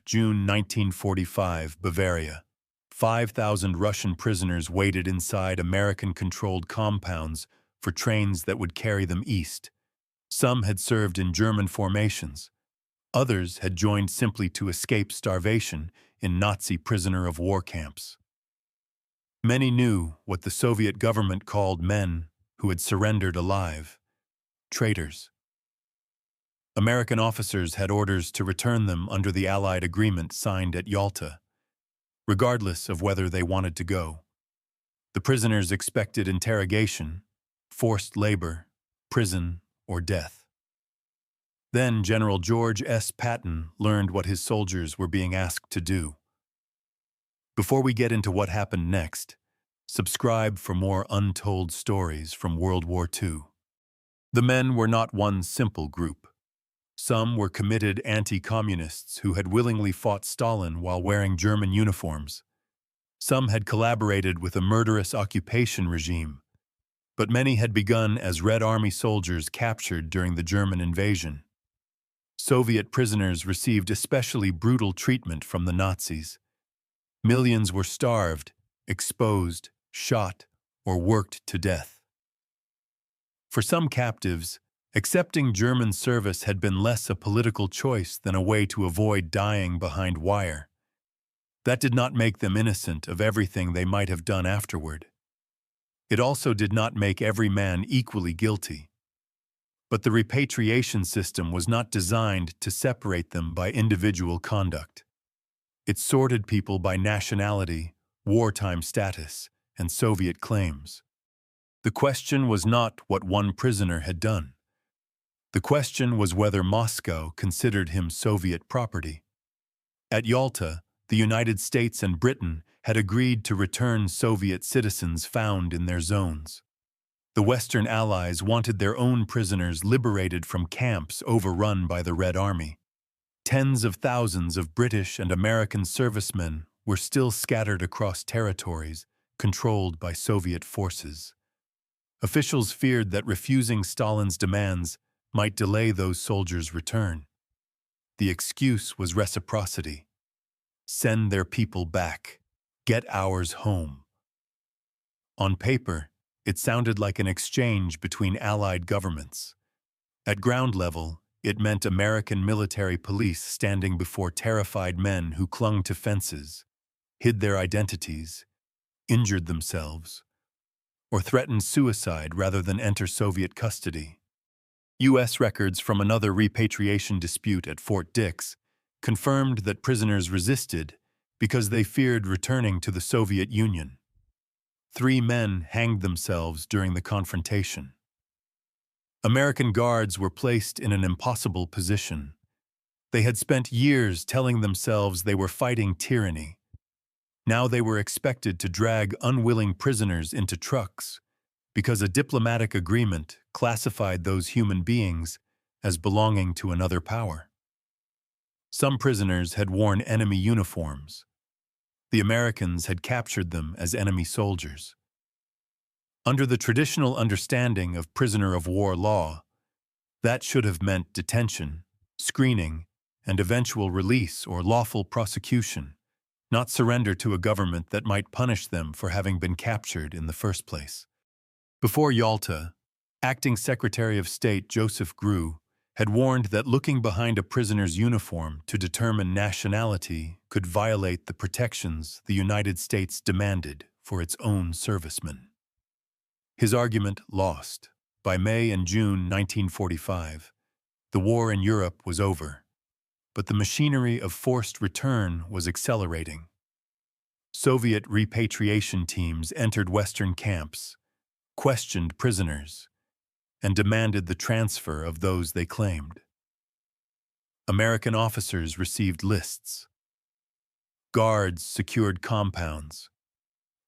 June 1945, Bavaria. 5,000 Russian prisoners waited inside American-controlled compounds for trains that would carry them east. Some had served in German formations. Others had joined simply to escape starvation in Nazi prisoner-of-war camps. Many knew what the Soviet government called men who had surrendered alive, traitors. American officers had orders to return them under the Allied agreement signed at Yalta, regardless of whether they wanted to go. The prisoners expected interrogation, forced labor, prison, or death. Then General George S. Patton learned what his soldiers were being asked to do. Before we get into what happened next, subscribe for more untold stories from World War II. The men were not one simple group. Some were committed anti-communists who had willingly fought Stalin while wearing German uniforms. Some had collaborated with a murderous occupation regime, but many had begun as Red Army soldiers captured during the German invasion. Soviet prisoners received especially brutal treatment from the Nazis. Millions were starved, exposed, shot, or worked to death. For some captives, accepting German service had been less a political choice than a way to avoid dying behind wire. That did not make them innocent of everything they might have done afterward. It also did not make every man equally guilty. But the repatriation system was not designed to separate them by individual conduct. It sorted people by nationality, wartime status, and Soviet claims. The question was not what one prisoner had done. The question was whether Moscow considered him Soviet property. At Yalta, the United States and Britain had agreed to return Soviet citizens found in their zones. The Western Allies wanted their own prisoners liberated from camps overrun by the Red Army. Tens of thousands of British and American servicemen were still scattered across territories controlled by Soviet forces. Officials feared that refusing Stalin's demands might delay those soldiers' return. The excuse was reciprocity. Send their people back. Get ours home. On paper, it sounded like an exchange between Allied governments. At ground level, it meant American military police standing before terrified men who clung to fences, hid their identities, injured themselves, or threatened suicide rather than enter Soviet custody. U.S. records from another repatriation dispute at Fort Dix confirmed that prisoners resisted because they feared returning to the Soviet Union. 3 men hanged themselves during the confrontation. American guards were placed in an impossible position. They had spent years telling themselves they were fighting tyranny. Now they were expected to drag unwilling prisoners into trucks because a diplomatic agreement classified those human beings as belonging to another power. Some prisoners had worn enemy uniforms. The Americans had captured them as enemy soldiers. Under the traditional understanding of prisoner-of-war law, that should have meant detention, screening, and eventual release or lawful prosecution, not surrender to a government that might punish them for having been captured in the first place. Before Yalta, Acting Secretary of State Joseph Grew had warned that looking behind a prisoner's uniform to determine nationality could violate the protections the United States demanded for its own servicemen. His argument lost. By May and June 1945, the war in Europe was over, but the machinery of forced return was accelerating. Soviet repatriation teams entered Western camps, questioned prisoners, and demanded the transfer of those they claimed. American officers received lists. Guards secured compounds.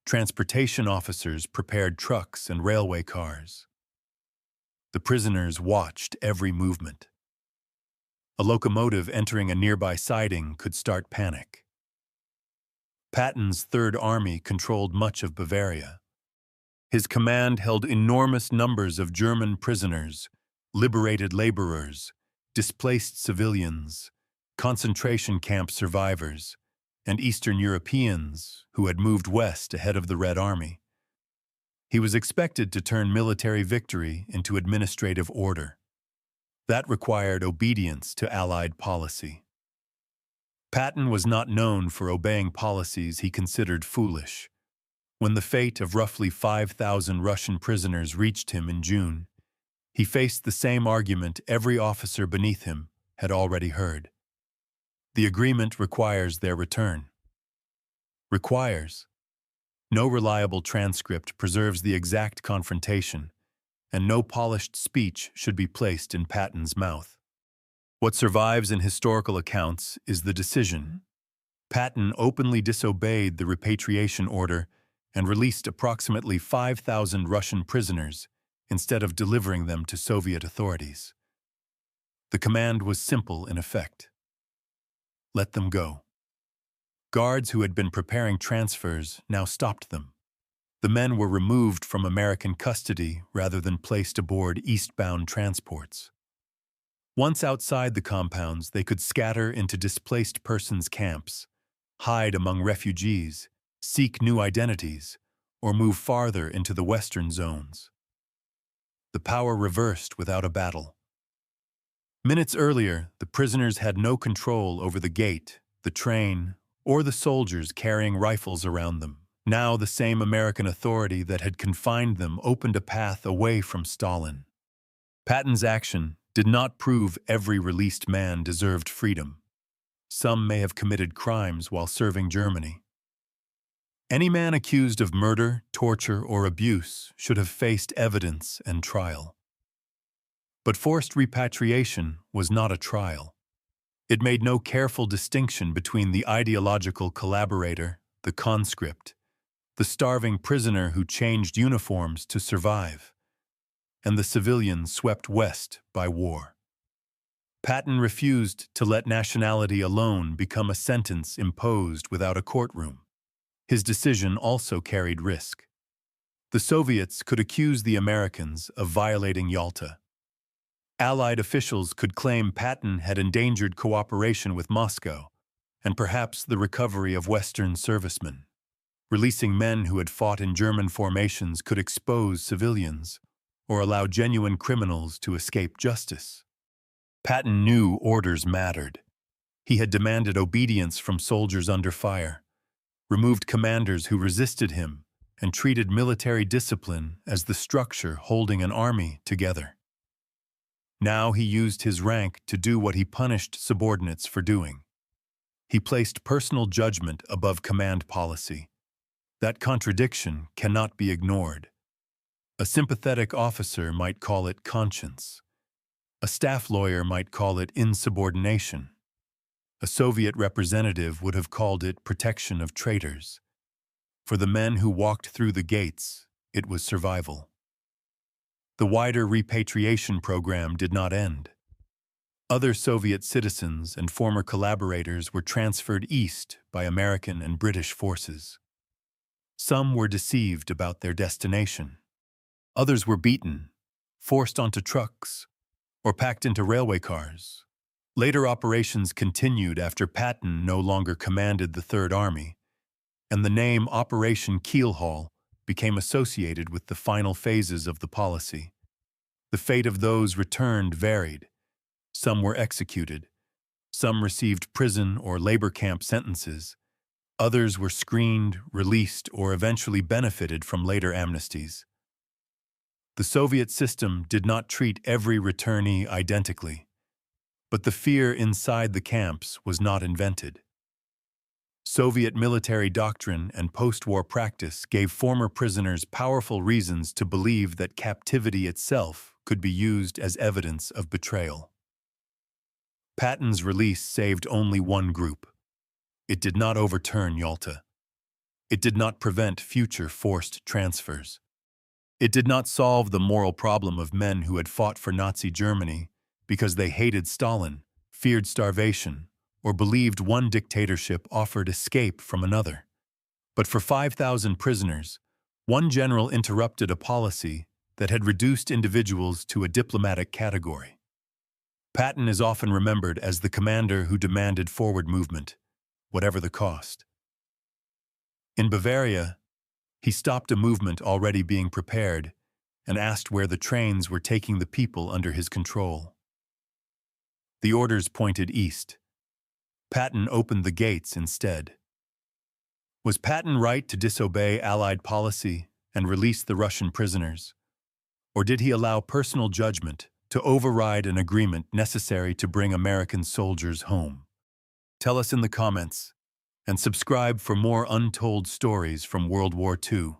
Transportation officers prepared trucks and railway cars. The prisoners watched every movement. A locomotive entering a nearby siding could start panic. Patton's Third Army controlled much of Bavaria. His command held enormous numbers of German prisoners, liberated laborers, displaced civilians, concentration camp survivors, and Eastern Europeans who had moved west ahead of the Red Army. He was expected to turn military victory into administrative order. That required obedience to Allied policy. Patton was not known for obeying policies he considered foolish. When the fate of roughly 5,000 Russian prisoners reached him in June, he faced the same argument every officer beneath him had already heard. The agreement requires their return. Requires. No reliable transcript preserves the exact confrontation, and no polished speech should be placed in Patton's mouth. What survives in historical accounts is the decision. Patton openly disobeyed the repatriation order and released approximately 5,000 Russian prisoners instead of delivering them to Soviet authorities. The command was simple in effect. Let them go. Guards who had been preparing transfers now stopped them. The men were removed from American custody rather than placed aboard eastbound transports. Once outside the compounds, they could scatter into displaced persons camps, hide among refugees, seek new identities, or move farther into the western zones. The power reversed without a battle. Minutes earlier, the prisoners had no control over the gate, the train, or the soldiers carrying rifles around them. Now the same American authority that had confined them opened a path away from Stalin. Patton's action did not prove every released man deserved freedom. Some may have committed crimes while serving Germany. Any man accused of murder, torture, or abuse should have faced evidence and trial. But forced repatriation was not a trial. It made no careful distinction between the ideological collaborator, the conscript, the starving prisoner who changed uniforms to survive, and the civilian swept west by war. Patton refused to let nationality alone become a sentence imposed without a courtroom. His decision also carried risk. The Soviets could accuse the Americans of violating Yalta. Allied officials could claim Patton had endangered cooperation with Moscow and perhaps the recovery of Western servicemen. Releasing men who had fought in German formations could expose civilians or allow genuine criminals to escape justice. Patton knew orders mattered. He had demanded obedience from soldiers under fire, removed commanders who resisted him, and treated military discipline as the structure holding an army together. Now he used his rank to do what he punished subordinates for doing. He placed personal judgment above command policy. That contradiction cannot be ignored. A sympathetic officer might call it conscience. A staff lawyer might call it insubordination. A Soviet representative would have called it protection of traitors. For the men who walked through the gates, it was survival. The wider repatriation program did not end. Other Soviet citizens and former collaborators were transferred east by American and British forces. Some were deceived about their destination. Others were beaten, forced onto trucks, or packed into railway cars. Later operations continued after Patton no longer commanded the Third Army, and the name Operation Keelhaul became associated with the final phases of the policy. The fate of those returned varied. Some were executed. Some received prison or labor camp sentences. Others were screened, released, or eventually benefited from later amnesties. The Soviet system did not treat every returnee identically, but the fear inside the camps was not invented. Soviet military doctrine and post-war practice gave former prisoners powerful reasons to believe that captivity itself could be used as evidence of betrayal. Patton's release saved only one group. It did not overturn Yalta. It did not prevent future forced transfers. It did not solve the moral problem of men who had fought for Nazi Germany because they hated Stalin, feared starvation, or believed one dictatorship offered escape from another. But for 5,000 prisoners, one general interrupted a policy that had reduced individuals to a diplomatic category. Patton is often remembered as the commander who demanded forward movement, whatever the cost. In Bavaria, he stopped a movement already being prepared and asked where the trains were taking the people under his control. The orders pointed east. Patton opened the gates instead. Was Patton right to disobey Allied policy and release the Russian prisoners? Or did he allow personal judgment to override an agreement necessary to bring American soldiers home? Tell us in the comments, and subscribe for more untold stories from World War II.